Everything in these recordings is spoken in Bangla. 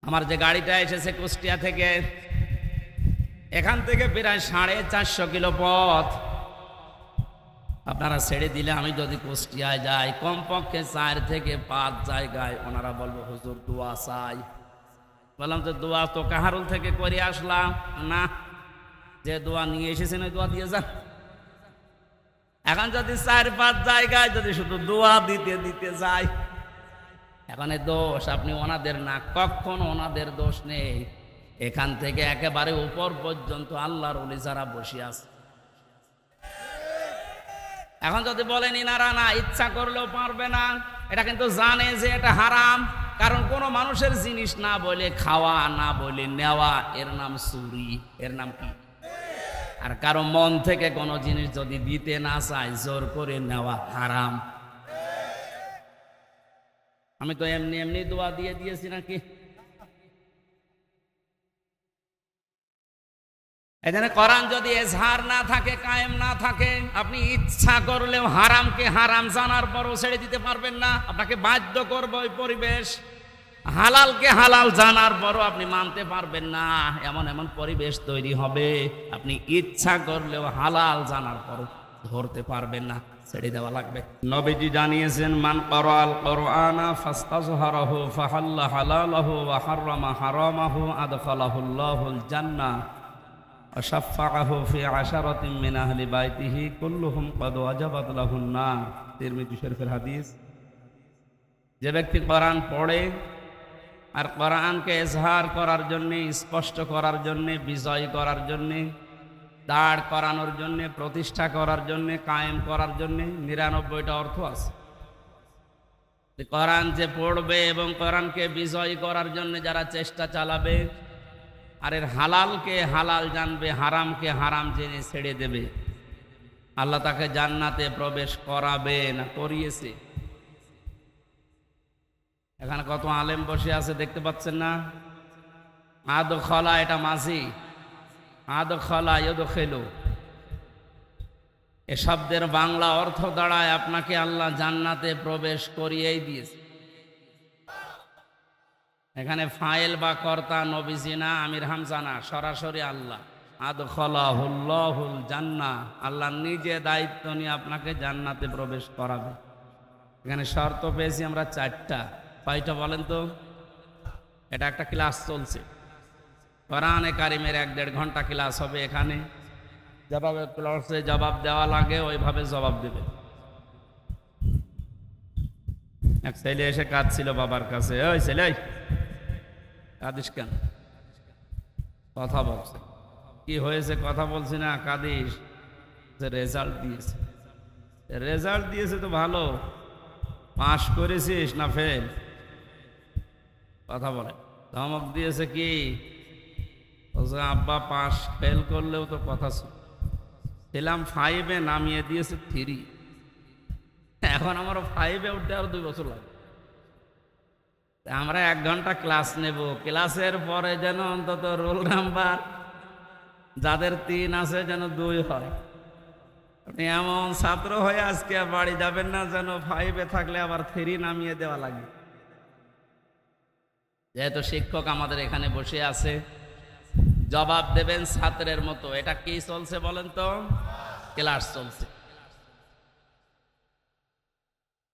আমার যে গাড়িটা এসেছে কুষ্টিয়া থেকে, এখান থেকে প্রায় 450 কিলো পথ আপনারা ছেড়ে দিলে আমি যদি কুষ্টিয়ায় যাই, কমপক্ষে 4 থেকে 5 জায়গায় ওনারা বলবো হুজুর দোয়া চাই। বললাম যে দোয়া তো কাহারুল থেকে করে আসলাম না, যে দোয়া নিয়ে এসেছেন ওই দোয়া দিয়ে যান। এখন যদি 4-5 জায়গায় যদি শুধু দোয়া দিতে দিতে যাই, এখন এই দোষ আপনি ওনাদের না, কখনো ওনাদের দোষ নেই। এখান থেকে একেবারে উপর পর্যন্ত আল্লাহর ওলি যারা বসে আছে। এখন যদি বলেন ইনারা না ইচ্ছা করলেও পারবে না, এটা কিন্তু জানে যে এটা হারাম। কারণ কোন মানুষের জিনিস না বলে খাওয়া, না বলে নেওয়া, এর নাম চুরি, এর নাম কি? আর কারো মন থেকে কোনো জিনিস যদি দিতে না চায়, জোর করে নেওয়া হারাম। আমি তো এমনি এমনি দোয়া দিয়ে দিয়েছি নাকি? এখানে কোরআন যদি এজহার না থাকে, কায়েম না থাকে, আপনি ইচ্ছা করলেও হারামকে হারাম জানার পরও ছেড়ে দিতে পারবেন না। আপনাকে বাধ্য করবে ওই পরিবেশ। হালালকে হালাল জানার পরও আপনি মানতে পারবেন না, এমন এমন পরিবেশ তৈরি হবে আপনি ইচ্ছা করলেও হালাল জানার পরও ধরতে পারবেন না, ছেড়ে দেওয়া লাগবে। নবীজি জানিয়েছেন, মান ক্বারাআল কুরআনা ফাস্তাযহারাহু ফাহাল্লা হালালাহু ওয়া হাররামা হারামাহু আদখালাহুল্লাহুল জান্নাহ ওয়া শাফাআহু ফি আশারাতিন মিন আহলি বাইতিহি কুল্লুহুম ক্বাদ ওয়াজাবাত লাহুন নার। তিরমিজি শরীফের হাদিস। যে ব্যক্তি কোরআন পড়ে আর কোরআনকে ইজহার করার জন্যে, স্পষ্ট করার জন্যে, বিজয় করার জন্যে, দাঁড় করানোর জন্যে, প্রতিষ্ঠা করার জন্যে, কায়েম করার জন্যে 99টা অর্থ আছে। কোরআন যে পড়বে এবং কোরআনকে বিজয় করার জন্য যারা চেষ্টা চালাবে, আর এর হালালকে হালাল জানবে, হারামকে হারাম জেনে ছেড়ে দেবে, আল্লাহ তাকে জান্নাতে প্রবেশ করাবে না, করিয়েছে। এখানে কত আলেম বসে আছে দেখতে পাচ্ছেন না? আদখালা, এটা মাঝি, আদখালা ইউদখিলু, এ শব্দের বাংলা অর্থ দাঁড়ায় আপনাকে আল্লাহ জান্নাতে প্রবেশ করিয়েই দিয়েছে। এখানে ফাইল বা কর্তা নবীজি না, আমির হামজা না, সরাসরি আল্লাহ। আদখালাহুল্লাহুল জান্নাহ, আল্লাহ নিজে দায়িত্ব নিয়ে আপনাকে জান্নাতে প্রবেশ করাবে। এখানে শর্ত পেয়েছি আমরা 4টা। কয়টা বলেন তো? এটা একটা ক্লাস চলছে, কোরআনে কারিমের 1-1.5 ঘন্টা ক্লাস হবে এখানে। যেভাবে ক্লাসে জবাব দেওয়া লাগে ওইভাবে জবাব দেবে। এক ছেলে এসে কাঁদছিল বাবার কাছে, ওই ছেলে কাঁদিস কেন? কথা বলছে। কি হয়েছে? কথা বলছি না, কাঁদিস? রেজাল্ট দিয়েছে। রেজাল্ট দিয়েছে তো ভালো, পাস করেছিস না ফেল? কথা বলে। ধমক দিয়েছে কি? বলছে আব্বা পাস, ফেল করলেও তো কথা ছিলাম 5-এ, নামিয়ে দিয়েছে 3। এখন আমার 5-এ উঠতে আরো 2 বছর লাগে। আমরা 1 ঘন্টা ক্লাস নেব, ক্লাসের পরে যেন অন্তত রোল নাম্বার যাদের 3 আছে যেন 2 হয়। আপনি এমন ছাত্র হয়ে আজকে বাড়ি যাবেন না যেন 5-এ থাকলে আবার 3 নামিয়ে দেওয়া লাগে। যেহেতু শিক্ষক আমাদের এখানে বসে আছে, জবাব দেবেন ছাত্রের মতো। এটা কি চলছে বলেন তো? ক্লাস চলছে।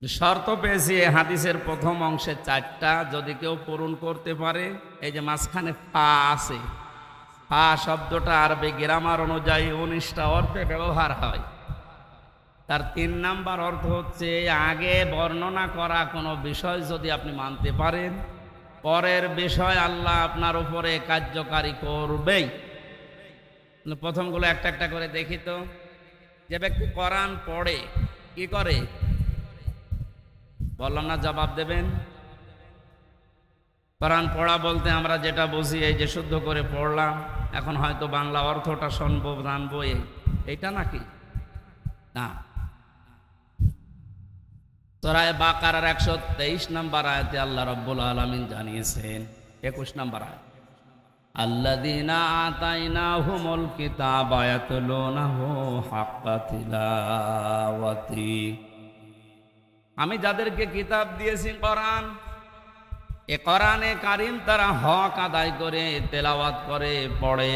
শর্ত পেয়েছি হাদিসের প্রথম অংশে 4টা, যদি কেউ পূরণ করতে পারে। এই যে মাঝখানে ফা আছে, ফা শব্দটা আরবি গ্রামার অনুযায়ী 19টা অর্থে ব্যবহার হয়। তার 3 নাম্বার অর্থ হচ্ছে, আগে বর্ণনা করা কোনো বিষয় যদি আপনি মানতে পারেন, পরের বিষয় আল্লাহ আপনার উপরে কার্যকারী করবেই। প্রথমগুলো একটা একটা করে দেখি তো। যে ব্যক্তি কোরআন পড়ে কি করে বললাম না, জবাব দেবেন। কোরআন পড়া বলতে আমরা যেটা বুঝি, এই যে শুদ্ধ করে পড়লাম, এখন হয়তো বাংলা অর্থটা শুনবো, জানবো, এইটা নাকি? না। সূরা বাকারার 123 নম্বর আয়াতে আল্লাহ রাব্বুল আলামিন জানিয়েছেন, 21 নম্বর আয়াত, আল্লাযীনা আতাইনাহুমুল কিতাবা ইয়াতলুনাহু হাক্কা তিলাওয়াতি। আমি যাদেরকে কিতাব দিয়েছি কোরআন, এ কোরআনে কারিম তারা হক আদায় করে তেলাওয়াত করে পড়ে,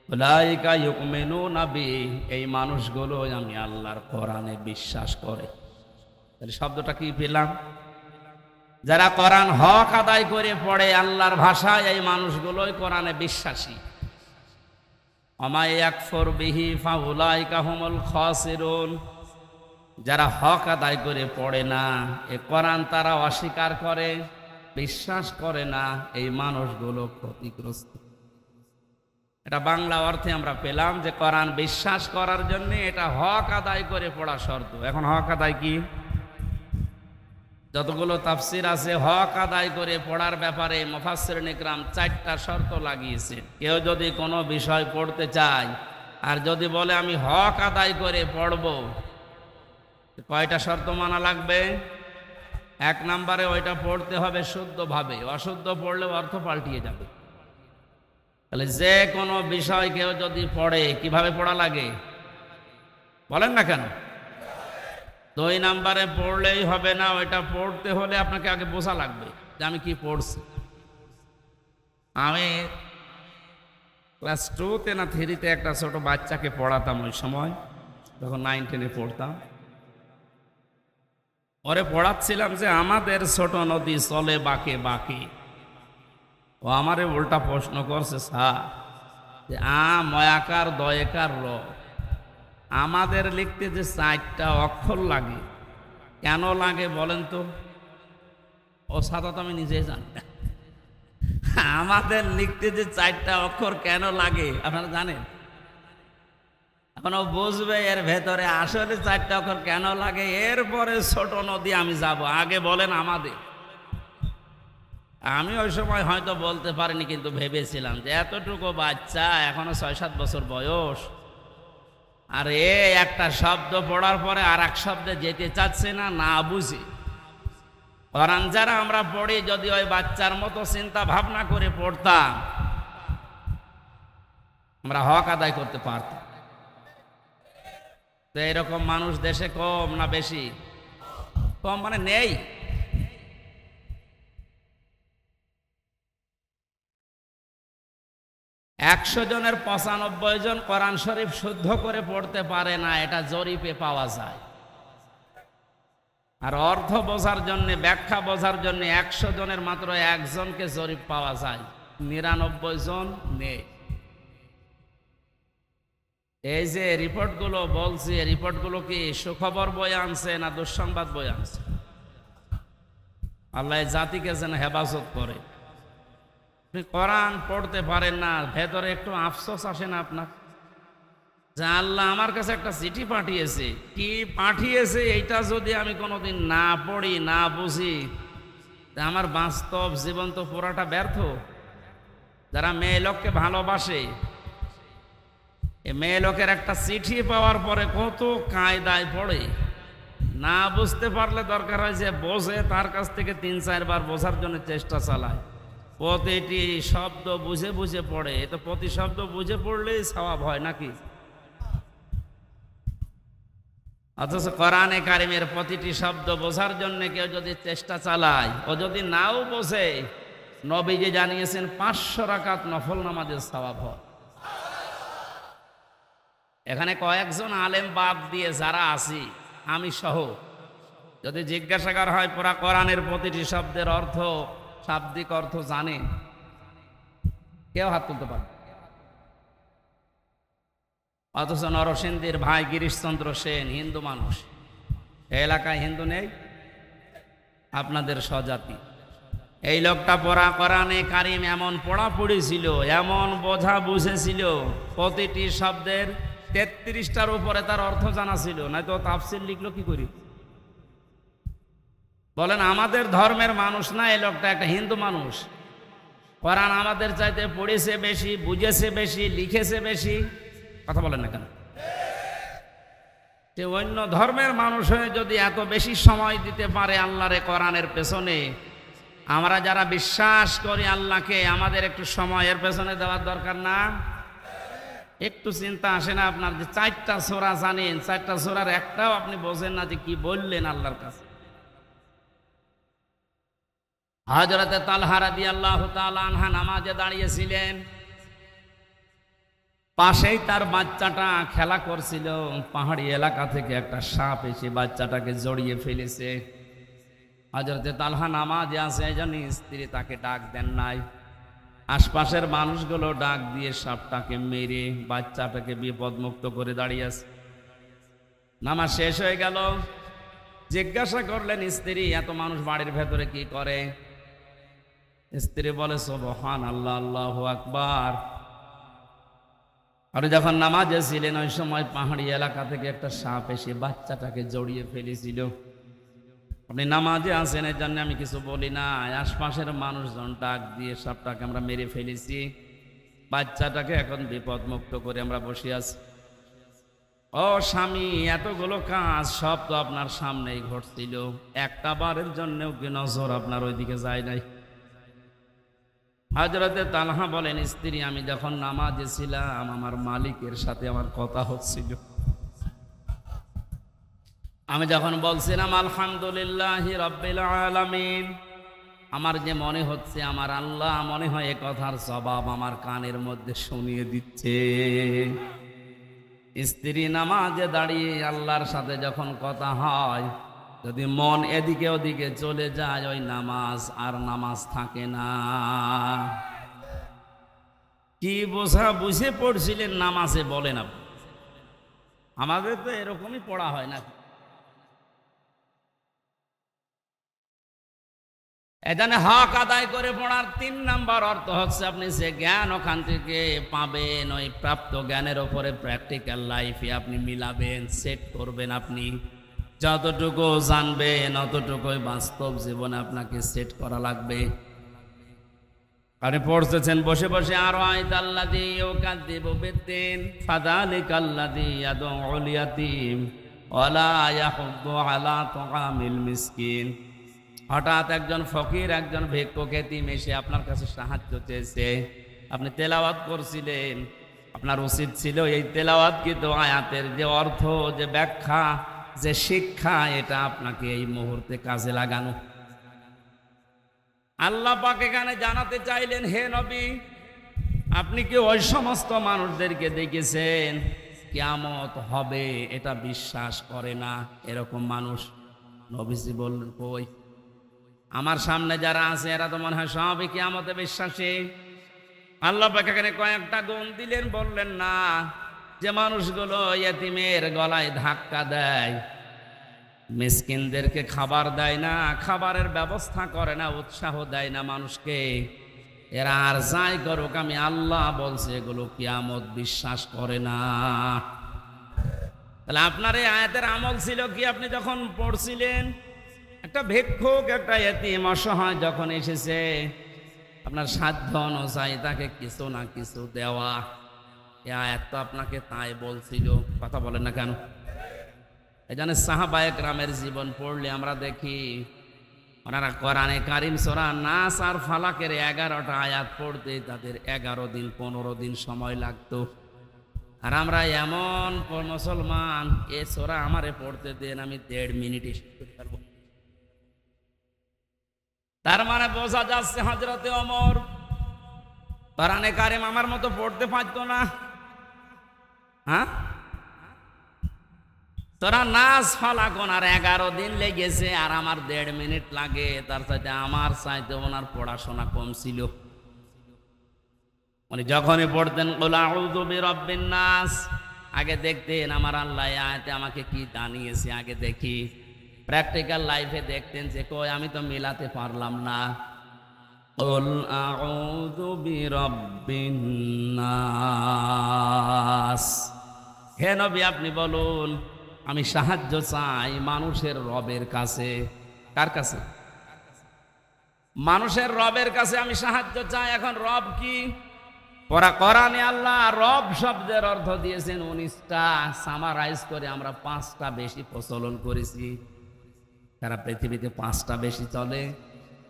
উলাইকা ইউমিনুনা বিহি, এই মানুষগুলো আমি আল্লাহর কোরআনে বিশ্বাস করে। তাহলে শব্দটা কি পেলাম? যারা কোরআন হক আদায় করে পড়ে আল্লাহর ভাষায়, এই মানুষগুলোই কোরআনে বিশ্বাসী। ওমা ইয়াকফুর বিহি ফাউলাইকা হুমুল খাসিরুন, যারা হক আদায় করে পড়ে না, এ কোরআন তারা অস্বীকার করে, বিশ্বাস করে না, এই মানুষগুলো ক্ষতিগ্রস্ত। এটা বাংলা অর্থে আমরা পেলাম যে কোরআন বিশ্বাস করার জন্য এটা হক আদায় করে পড়া শর্ত। এখন হক আদায় কি? যতগুলো তাফসির আছে হক আদায় করে পড়ার ব্যাপারে মুফাসসিরিন ইকরাম 4টা শর্ত লাগিয়েছে। কেউ যদি কোনো বিষয় পড়তে চায় আর যদি বলে আমি হক আদায় করে পড়ব, কয়টা শর্ত মানা লাগবে? 1 নম্বরে ওইটা পড়তে হবে শুদ্ধভাবে, অশুদ্ধ পড়লে অর্থ পাল্টিয়ে যাবে। তাহলে যে কোনো বিষয় কেউ যদি পড়ে কিভাবে পড়া লাগে বলেন না কেন? 2 নম্বরে পড়লেই হবে না, ওইটা পড়তে হলে আপনাকে আগে বোঝা লাগবে যে আমি কি পড়ছি। আমি ক্লাস 2তে না 3তে একটা ছোট বাচ্চাকে পড়াতাম, ওই সময় যখন 9-10-এ পড়তাম। ওরে পড়াচ্ছিলাম যে আমাদের ছোট নদী চলে বাঁকে বাঁকে। ও আমারে উল্টা প্রশ্ন করছে, স্যার যে ময়াকার দয়কার র আমাদের লিখতে যে 4টা অক্ষর লাগে, কেন লাগে বলেন তো? ও সাদা তো আমি নিজেই জানি না, আমাদের লিখতে যে 4টা অক্ষর কেন লাগে আপনারা জানেন? এখন ও বুঝবে এর ভেতরে আসলে 4টা অক্ষর কেন লাগে, এরপরে ছোট নদী আমি যাব, আগে বলেন আমাদের। আমি ওই সময় হয়তো বলতে পারিনি, কিন্তু ভেবেছিলাম যে এতটুকু বাচ্চা, এখনো 6-7 বছর বয়স, আর একটা শব্দ পড়ার পরে আর এক শব্দে যেতে চাচ্ছে না, না বুঝে। কোরআন যারা আমরা পড়ি যদি ওই বাচ্চার মতো চিন্তা ভাবনা করে পড়তাম, আমরা হক আদায় করতে পারতাম। তো এরকম মানুষ দেশে কম না বেশি? কম মানে নেই। একশো জনের 95 জন কোরআন শরীফ শুদ্ধ করে পড়তে পারে না, এটা জরিপে পাওয়া যায়। আর অর্থ বোঝার জন্য, ব্যাখ্যা বোঝার জন্য 100 জনের মাত্র 1 জনকে জরিপ পাওয়া যায়, 99 জন নেই। এই যে রিপোর্টগুলো বলছি, রিপোর্টগুলো কি সুখবর বয়ে আনছে না দুঃসংবাদ বয়ে আনছে? আল্লাহ জাতিকে যেন হেফাজত করে। আপনি কোরআন পড়তে পারেন না, ভেতরে একটু আফসোস আসে না আপনার যে আল্লাহ আমার কাছে একটা চিঠি পাঠিয়েছে, কি পাঠিয়েছে এইটা যদি আমি কোনোদিন না পড়ি, না বুঝি, তা আমার বাস্তব জীবন তো পুরাটা ব্যর্থ। যারা মেয়ে লোককে ভালোবাসে, এই মেয়ে লোকের একটা চিঠি পাওয়ার পরে কত কায়দায় পড়ে, না বুঝতে পারলে দরকার হয় যে বোঝে, তার কাছ থেকে 3-4 বার বোঝার জন্য চেষ্টা চালায়, প্রতিটি শব্দ বুঝে বুঝে পড়ে। এ তো প্রতি শব্দ বুঝে পড়লেই সওয়াব হয় নাকি? অথচ কোরআনে কারিমের প্রতিটি শব্দ বোঝার জন্য কেউ যদি চেষ্টা চালায়, ও যদি নাও বোঝে, নবীজি জানিয়েছেন 500 রাকাত নফল নামাজের সওয়াব হয়। এখানে কয়েকজন আলেম বাদ দিয়ে যারা আছি, আমি সহ, যদি জিজ্ঞাসা করা হয় পুরা কোরআনের প্রতিটি শব্দের অর্থ, শাব্দিক অর্থ জানে, কেউ হাত তুলতে পারে। অথচ নরসিংদীর ভাই গিরিশচন্দ্র সেন হিন্দু মানুষ, এলাকায় হিন্দু নেই, আপনাদের স্বজাতি। এই লোকটা পড়া কোরআনে কারিম এমন পড়াপড়ি ছিল, এমন বোঝা বুঝেছিল, প্রতিটি শব্দের 33টার উপরে তার অর্থ জানা ছিল, নয়তো তাফসীর লিখলো কি করি? বলেন আমাদের ধর্মের মানুষ না, এই লোকটা একটা হিন্দু মানুষ। কোরআন আমাদের চাইতে পড়েছে বেশি, বুঝেছে বেশি, লিখেছে বেশি, কথা বলেন না কেন? যে অন্য ধর্মের মানুষ হয়ে যদি এত বেশি সময় দিতে পারে আল্লাহর কোরআনের পেছনে, আমরা যারা বিশ্বাস করি আল্লাহকে, আমাদের একটু সময়ের পেছনে দেওয়ার দরকার না? একটু চিন্তা আসে না আপনার যে 4টা সূরা জানেন, 4টা সূরার একটাও আপনি বোঝেন না যে কি বললেন আল্লাহর কাছে? হযরতে তালহা রাদিয়াল্লাহু তাআলা আনহা নামাজে দাঁড়িয়েছিলেন, পাশেই তার বাচ্চাটা খেলা করছিল। পাহাড়ি এলাকা থেকে একটা সাপ এসে বাচ্চাটাকে জড়িয়ে ফেলেছে। হযরতে তালহা নামাজে আছে, এই জন্য স্ত্রী তাকে ডাক দেন নাই। আশপাশের মানুষগুলো ডাক দিয়ে সাপটাকে মেরে বাচ্চাটাকে বিপদমুক্ত করে দাঁড়িয়ে আছে। নামাজ শেষ হয়ে গেল। জিজ্ঞাসা করলেন স্ত্রী, এত মানুষ বাড়ির ভেতরে কি করে? স্ত্রী বলে, সুবহানাল্লাহ, আল্লাহু আকবার। আর যখন নামাজে ছিলেন ওই সময় পাহাড়ি এলাকা থেকে একটা সাপ এসে বাচ্চাটাকে জড়িয়ে ফেলেছিল। আপনি নামাজে আছেন, এর জন্য আমি কিছু বলি না। আশপাশের মানুষজন ডাক দিয়ে সাপটাকে আমরা মেরে ফেলেছি, বাচ্চাটাকে এখন বিপদ মুক্ত করে আমরা বসে আছি। ও স্বামী, এতগুলো কাজ সব তো আপনার সামনেই ঘটছিল, একটা বারের জন্যও কি নজর আপনার ওইদিকে যায় নাই? হযরতে তালহা বলেন, স্ত্রী, আমি যখন নামাজে ছিলাম আমার মালিকের সাথে আমার কথা হচ্ছিল। আমি যখন বলছিলাম আলহামদুলিল্লাহি রাব্বিল আলামিন, আমার যে মনে হচ্ছে আমার আল্লাহ মনে হয় এ কথার জবাব আমার কানের মধ্যে শুনিয়ে দিচ্ছে। স্ত্রী নামাজে দাঁড়িয়ে আল্লাহর সাথে যখন কথা হয়, যদি মন এদিকে ওদিকে চলে যায় ওই নামাজ আর নামাজ থাকে না। কি বুঝে পড়ছিলেন নামাজে বলেন আপনি? আমাদের তো এরকমই পড়া হয় না। এখানে হক আদায় করে পড়ার 3 নাম্বার অর্থ হচ্ছে আপনি যে জ্ঞান ওখান থেকে পাবেন ওই প্রাপ্ত জ্ঞানের ওপরে প্র্যাকটিক্যাল লাইফে আপনি মিলাবেন, সেট করবেন। আপনি যতটুকু জানবেন অতটুকুই বাস্তব জীবনে আপনাকে সেট করা লাগবে। আপনি পড়তেছেন বসে বসে, আর আইতাল্লাযী ইউকাযযিবু বিদ্দীন ফাযালিকাল্লাযী ইয়াদউল ইয়াতীম ওয়ালা ইয়াহুদ্দু আলা তুআমিল মিসকিন। হঠাৎ একজন ফকির, একজন ভিক্ষুক এতিম এসে আপনার কাছে সাহায্য চেয়েছে। আপনি তেলাওয়াত করছিলেন, আপনার উচিত ছিল এই তেলাওয়াতকৃত আয়াতের যে অর্থ, যে ব্যাখ্যা, যে শিক্ষা, এটা আপনাকে এই মুহূর্তে কাজে লাগানো। আল্লাহ পাক এখানে জানাতে চাইলেন, হে নবী, আপনি কি ওই সমস্ত মানুষদেরকে দেখেছেন কিয়ামত হবে এটা বিশ্বাস করে না এরকম মানুষ? নবীজি বললেন, কই, আমার সামনে যারা আছে এরা তো মনে হয় সবই কিয়ামতে বিশ্বাসী। আল্লাহ পাক এখানে কয়েকটা গুণ দিলেন, বললেন না যে মানুষগুলো ইয়েতিমের গলায় ধাক্কা দেয়, মিসকিনদেরকে খাবার দেয় না, খাবারের ব্যবস্থা করে না, উৎসাহ দেয় না মানুষকে, এরা আর যাই করুক আমি আল্লাহ বলছে এগুলো কিয়ামত বিশ্বাস করে না। তাহলে আপনার এই আয়াতের আমল ছিল কি? আপনি যখন পড়ছিলেন, একটা ভিক্ষুক, একটা ইয়েতিম অসহায় যখন এসেছে, আপনার সাধ্য অনুযায়ী তাকে কিছু না কিছু দেওয়া, এই আয়াত তো আপনাকে তাই বলছিল। কথা বলেন না কেন? এই জন্য সাহাবায়ে কেরামের জীবন পড়লে আমরা দেখি ওনারা কোরআনে কারিম সূরা নাস আর ফালাকের 11টা আয়াত পড়তে তাদের 11 দিন 15 দিন সময় লাগতো। আর আমরা এমন মুসলমান, এ সূরা আমারে পড়তে দেন, আমি 1.5 মিনিটে শিখতে পারবো। তার মানে বোঝা যাচ্ছে হযরতে ওমর কোরআনে কারিম আমার মতো পড়তে পারতো না। হ্যাঁ, সূরা নাস ফালাক ওনার 11 দিন লেগেছে, আর আমার 1.5 মিনিট লাগে। তার সাথে আমার চাইতে ওনার পড়াশোনা কম ছিল। উনি যখনই পড়তেন কুল আউযু বিরাব্বিন নাস, আগে দেখতেন আমার আল্লাহ আয়াতে আমাকে কি জানিয়েছে, আগে দেখি। প্র্যাকটিক্যাল লাইফে দেখতেন যে কই আমি তো মিলাতে পারলাম না। কুল আউযু বিরাব্বিন নাস, হে নবী আপনি বলুন আমি সাহায্য চাই মানুষের রবের কাছে। কার কাছে? মানুষের রবের কাছে আমি সাহায্য চাই। এখন রব কি? কোরআনে আল্লাহ রব শব্দের অর্থ দিয়েছেন 19টা, সামারাইজ করে আমরা 5টা বেশি প্রচলন করেছি। সারা পৃথিবীতে 5টা বেশি চলে।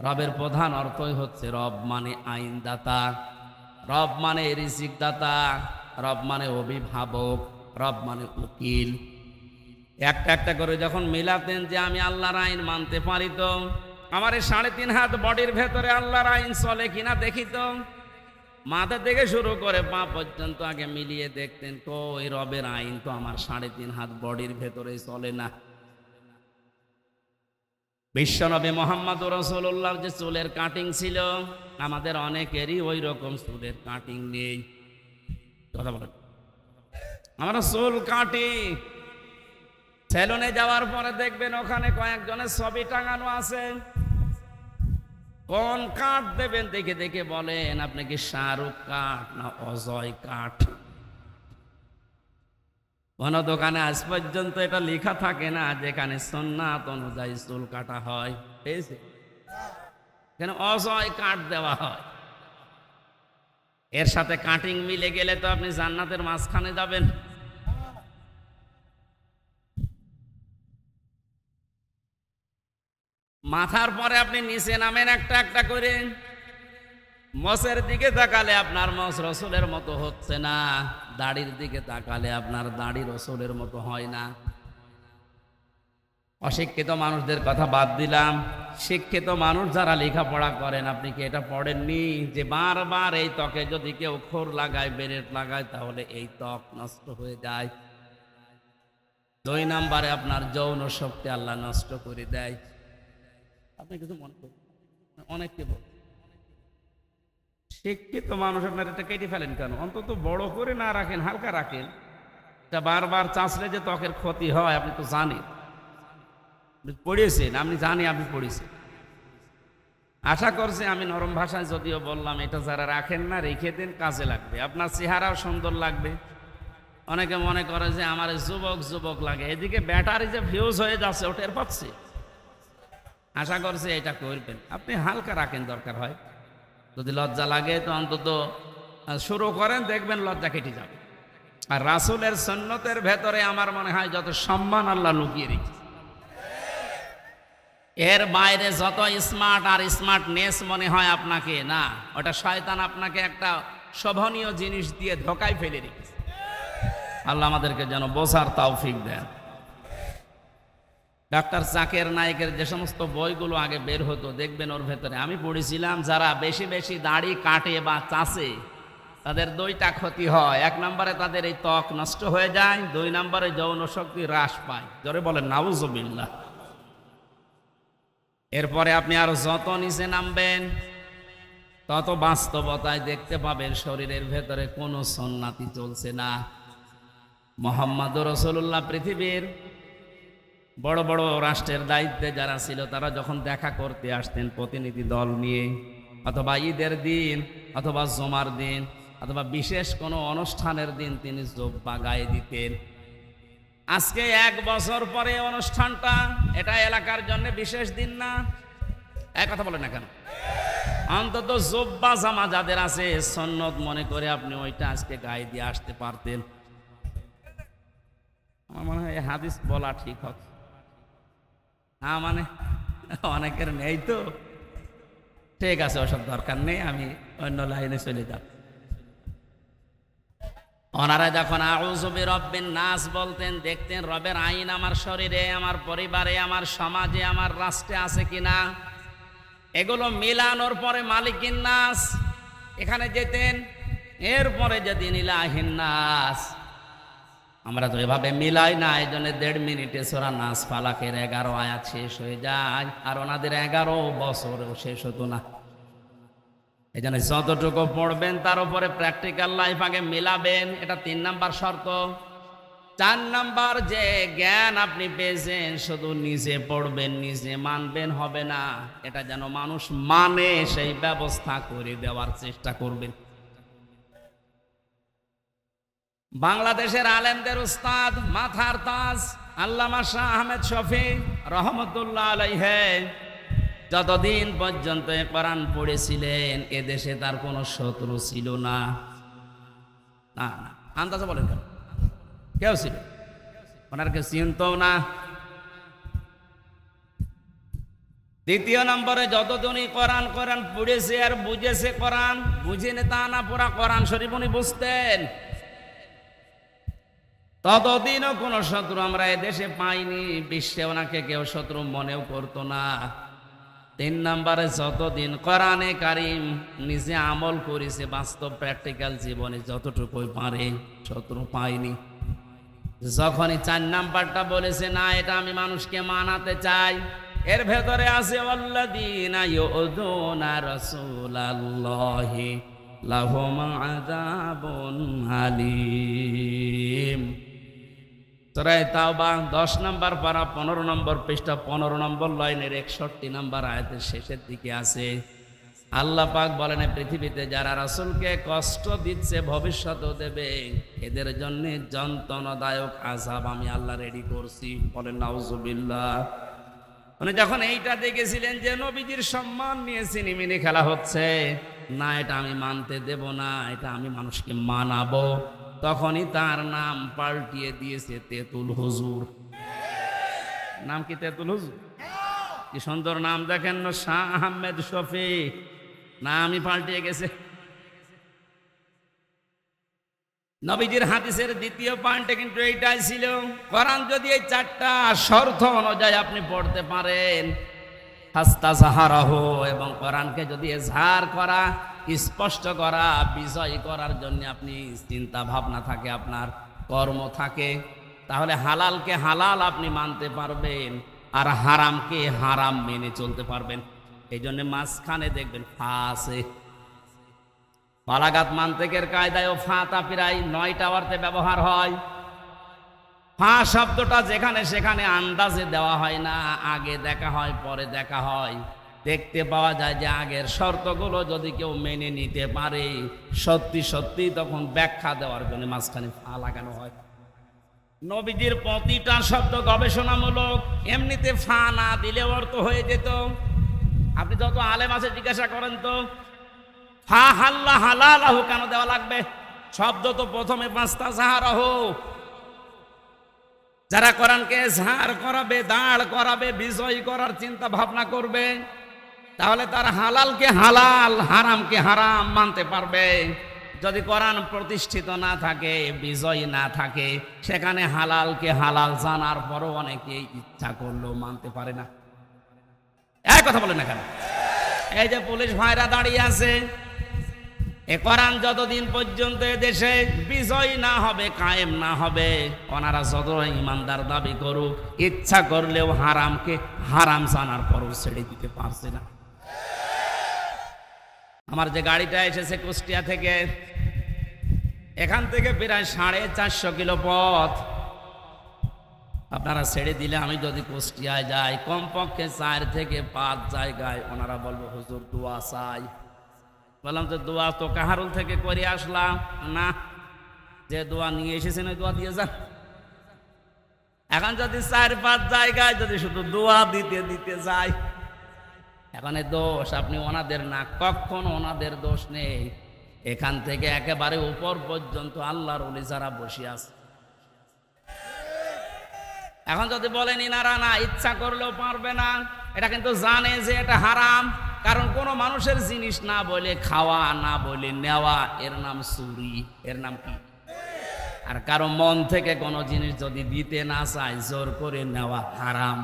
রবের প্রধান অর্থই হচ্ছে রব মানে আইনদাতা, রব মানে রিজিক দাতা, রব মানে অভিভাবক, রব মানে উকিল। একটা একটা করে যখন মিলাতেন যে আমি আল্লাহর আইন মানতে পারি তো আমার এই 3.5 হাত বডির ভেতরে আল্লাহর আইন চলে কিনা দেখি তো। মাথা থেকে শুরু করে পা পর্যন্ত আগে মিলিয়ে দেখতেন, কই রবের আইন তো আমার 3.5 হাত বডির ভেতরে চলে না। বিশ্বনবী মুহাম্মদুর রাসূলুল্লাহর যে চুলের কাটিং ছিল, আমাদের অনেকেরই ওই রকম চুলের কাটিং নেই। কথা বলেন, আমরা চুল কাটি। সেলুনে যাওয়ার পরে দেখবেন ওখানে কয়েকজনের ছবি টাঙানো আছে। কোন কাঠ দেবেন দেখে দেখে বলেন, আপনি কি শাহরুখ কাঠ না অজয় কাঠ? কোন দোকানে আজ পর্যন্ত এটা লেখা থাকে না যেখানে সুন্নাত অনুযায়ী চুল কাটা হয়, কেন অজয় কাঠ দেওয়া হয়। এর সাথে কাটিং মিলে গেলে তো আপনি জান্নাতের মাঝখানে যাবেন। মাথার পরে আপনি নিচে নামেন একটা একটা করে। মোছের দিকে তাকালে আপনার মোছ রসুলের মতো হচ্ছে না, দাড়ির দিকে তাকালে আপনার দাড়ি রসুলের মতো হয় না। অশিক্ষিত মানুষদের কথা বাদ দিলাম, শিক্ষিত মানুষ যারা লেখাপড়া করেন, আপনি কি এটা পড়েননি যে বারবার এই ত্বকে যদি কেউ খোর লাগায়, বেরেট লাগায়, তাহলে এই ত্বক নষ্ট হয়ে যায়। 2 নম্বরে আপনার যৌন শক্তি আল্লাহ নষ্ট করে দেয়। আপনি কিছু মনে করেন, অনেককে বল শিক্ষিত মানুষ আপনার এটা কেটে ফেলেন কেন? অন্তত বড় করে না রাখেন, হালকা রাখেন। এটা বারবার চাষলে যে ত্বকের ক্ষতি হয় আপনি তো জানেন, পড়িয়েছেন, আপনি জানি, আপনি পড়েছেন। আশা করছি আমি নরম ভাষায় যদিও বললাম, এটা যারা রাখেন না রেখে দেন, কাজে লাগবে, আপনার চেহারাও সুন্দর লাগবে। অনেকে মনে করে যে আমার যুবক যুবক লাগে, এদিকে ব্যাটারি যে ফিউজ হয়ে যাচ্ছে ওটা এর পাচ্ছে। আশা করছি এটা করবেন, আপনি হালকা রাখেন, দরকার হয় যদি লজ্জা লাগে তো অন্তত শুরু করেন, দেখবেন লজ্জা কেটে যাবে। আর রাসূলের সুন্নতের ভেতরে আমার মনে হয় যত সম্মান আল্লাহ লুকিয়ে রেখেছে, এর বাইরে যত স্মার্ট আর স্মার্টনেস মনে হয় আপনাকে, না, ওটা শয়তান আপনাকে একটা শোভনীয় জিনিস দিয়ে ধোকায় ফেলে রেখেছে। আল্লাহ আমাদেরকে যেন বোঝার তৌফিক দেন। ডাক্তার জাকির নায়েকের যে সমস্ত বইগুলো আগে বের হতো দেখবেন ওর ভেতরে আমি পড়েছিলাম, যারা বেশি বেশি দাড়ি কাটে বা চাষে তাদের 2টা ক্ষতি হয়। 1 নম্বরে তাদের এই ত্বক নষ্ট হয়ে যায়, 2 নম্বরে যৌন শক্তি হ্রাস পায়। জোরে বলেন নাউজুবিল্লাহ। এরপরে আপনি আরো যত নিচে নামবেন তত বাস্তবতায় দেখতে পাবেন শরীরের ভেতরে কোনো সুন্নাতি চলছে না। মুহাম্মদুর রাসূলুল্লাহ পৃথিবীর বড় বড় রাষ্ট্রের দায়িত্বে যারা ছিল তারা যখন দেখা করতে আসতেন প্রতিনিধি দল নিয়ে, অথবা ঈদের দিন, অথবা জুমার দিন, অথবা বিশেষ কোনো অনুষ্ঠানের দিন তিনি জুব্বা গায়ে দিতেন। আজকে 1 বছর পরে অনুষ্ঠানটা, এটা এলাকার জন্য বিশেষ দিন না? এক কথা বলেন না কেন? অন্তত জুব্বা জামা যাদের আছে সুন্নত মনে করে আপনি ওইটা আজকে গায়ে দিয়ে আসতে পারতেন। আমার মনে হয় হাদিস বলা ঠিক হবে না, মানে অনেকের নেই তো, ঠিক আছে, ওসব দরকার নেই, আমি অন্য লাইনে চলে যাব। ওনারা যখন আউযু বিরাব্বিন নাস বলতেন, দেখতেন রবের আইন আমার শরীরে, আমার পরিবারে, আমার সমাজে, আমার রাষ্ট্রে আছে কিনা। এগুলো মিলানোর পরে মালিকিন নাস এখানে যেতেন, এরপরে যেদিন ইলাহিন নাস। আমরা তো এভাবে মিলাই না, এই জন্য 1.5 মিনিটে সূরা নাস ফালাকের 11 আয়াত শেষ হয়ে যায়, আর ওনাদের 11 বছরেও শেষ হতো না। এই জন্য যতটুকু পড়বেন তার উপরে প্র্যাকটিক্যাল লাইফ আগে মিলাবেন, এটা 3 নাম্বার শর্ত। 4 নাম্বার, যে জ্ঞান আপনি পেয়েছেন শুধু নিজে পড়বেন নিজে মানবেন হবে না, এটা যেন মানুষ মানে সেই ব্যবস্থা করে দেওয়ার চেষ্টা করবেন। বাংলাদেশের আলেমদের উস্তাদ, মাথার তাজ আল্লামা শাহ আহমেদ শফি রহমতুল্লাহ আলাইহি যতদিন পর্যন্ত কোরআন পড়েছিলেন এদেশে তার কোনো শত্রু ছিল না। না, আন্দাজে বলেন কেন? কেউ ছিল? ওনার কেউ চিনতও না। 2 নম্বরে, যতদিনই কোরআন পড়েছে আর বুঝেছে, কোরআন বুঝেনি তা না, পুরা কোরআন শরীফ উনি বুঝতেন, ততদিনও কোনো শত্রু আমরা এদেশে পাইনি। বিশ্বে ওনাকে কেউ শত্রু মনেও করতো না। তিন নম্বরে যতদিন কোরআনে কারিম নিজে আমল করেছে বাস্তব প্র্যাকটিক্যাল জীবনে যতটুকুই পারে ততটুকু পাইনি। যখনই 4 নাম্বারটা বলেছে না এটা আমি মানুষকে মানাতে চাই, এর ভেতরে আছে আল্লাযীনা ইউযুনা রাসূলাল্লাহি লাহুম আযাবুন আলীম। সূরা তাওবা 10 নম্বর পারা 15 নম্বর পৃষ্ঠা 15 নম্বর লাইনের 61 নম্বর আয়াতের শেষের দিকে আছে আল্লাহ পাক বলেন পৃথিবীতে যারা রাসূলকে কষ্ট দিচ্ছে ভবিষ্যতেও দেবে, এদের জন্য যন্ত্রণাদায়ক আযাব আমি আল্লাহ রেডি করছি। বলেন নাউজুবিল্লাহ। মানে যখন এইটা দেখেছিলেন যে নবীজির সম্মান নিয়ে সিনেমিনি খেলা হচ্ছে, না এটা আমি মানতে দেব না, এটা আমি মানুষকে মানাবো, তখনই তার নাম পাল্টিয়ে দিয়েছে তেতুল হুজুর। নাম কি তেতুল হুজুর? কি সুন্দর নাম দেখেন না, শাহ আহমেদ শফিক, নামই পাল্টিয়ে গেছে। নবীজির হাদিসের দ্বিতীয় পয়েন্টে কিন্তু এইটাই ছিল, কোরআন যদি এই 4টা শর্ত অনুযায়ী আপনি পড়তে পারেন, ফাস্তাযহারাহু, এবং কোরআনকে যদি ইজহার করা, স্পষ্ট করা, বিজয় করার জন্য আপনি চিন্তা ভাবনা থাকে, আপনার কর্ম থাকে, তাহলে হালালকে হালাল আপনি মানতে পারবেন আর হারামকে হারাম মেনে চলতে পারবেন। এই জন্য মাঝখানে দেখবেন ফা আছে। বালাগাত মান্তিকের কায়দায় ফাটা প্রায় 9টা অর্থে ব্যবহার হয়। ফা শব্দটা যেখানে সেখানে আন্দাজে দেওয়া হয় না, আগে দেখা হয় পরে দেখা হয়। দেখতে পাওয়া যায় যে আগের শর্তগুলো যদি কেউ মেনে নিতে পারে সত্যি সত্যি, তখন ব্যাখ্যা দেওয়ার জন্য মাঝখানে ফা লাগানো হয়। নবীজির প্রতিটা শব্দ গবেষণামূলক, এমনিতে ফা না দিলে অর্থ হয়ে যেত। আপনি যত আলেম আছে জিজ্ঞাসা করেন তো ফা হাল্লা হালালাহু কেন দেওয়া লাগবে? শব্দ তো প্রথমে ফাস্তাযহারাহু। যারা কোরআনকে ইজহার করাবে, দাঁড় করাবে, বিজয় করার চিন্তা ভাবনা করবে, তাহলে তার হালালকে হালাল, হারামকে হারাম মানতে পারবে। যদি কোরআন প্রতিষ্ঠিত না থাকে, বিজয় না থাকে, সেখানে হালালকে হালাল জানার পরও অনেকে ইচ্ছা করলেও মানতে পারে না। এই কথা বলেন না কেন? এই যে পুলিশ ভাইরা দাঁড়িয়ে আছে, এ কোরআন যতদিন পর্যন্ত দেশে বিজয় না হবে, কায়েম না হবে, ওনারা যত ইমানদার দাবি করুক, ইচ্ছা করলেও হারামকে হারাম জানার পরও ছেড়ে দিতে পারছে না। আমার যে গাড়িটা এসেছে কুষ্টিয়া থেকে, এখান থেকে প্রায় 450 কিলো পথ আপনারা ছেড়ে দিলে, আমি যদি কুষ্টিয়ায় যাই কমপক্ষে 4 থেকে 5 জায়গায় ওনারা বলবো হুজুর দোয়া চাই। বললাম যে দোয়া তো কাহারুল থেকে করে আসলাম না, যে দোয়া নিয়ে এসেছেন ওই দোয়া দিয়ে যান। এখন যদি 4-5 জায়গায় যদি শুধু দোয়া দিতে দিতে যাই, এখানে দোষ আপনি ওনাদের না, কখনো ওনাদের দোষ নেই। এখান থেকে একেবারে উপর পর্যন্ত আল্লাহর ওলি যারা বসে আছে, এখন যদি বলেন ইনারা না ইচ্ছা করলেও পারবে না, এটা কিন্তু জানে যে এটা হারাম। কারণ কোন মানুষের জিনিস না বলে খাওয়া, না বলে নেওয়া, এর নাম চুরি, এর নাম কি? আর কারো মন থেকে কোনো জিনিস যদি দিতে না চায়, জোর করে নেওয়া হারাম।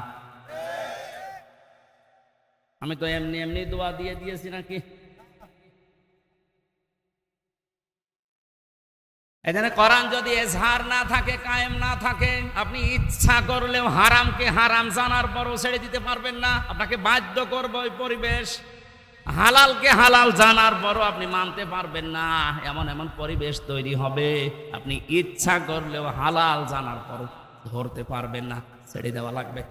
আমি তো এমনি এমনি দোয়া দিয়ে দিয়েছি নাকি? এখানে কোরআন যদি ইজহার না থাকে, কায়েম না থাকে, আপনি ইচ্ছা করলেও হারামকে হারাম জানার পরও ছেড়ে দিতে পারবেন না। আপনাকে বাধ্য করবে ওই পরিবেশ। হালালকে হালাল জানার পরও আপনি মানতে পারবেন না, এমন এমন পরিবেশ তৈরি হবে আপনি ইচ্ছা করলেও হালাল জানার পরও ধরতে পারবেন না, ছেড়ে দেওয়া লাগবে।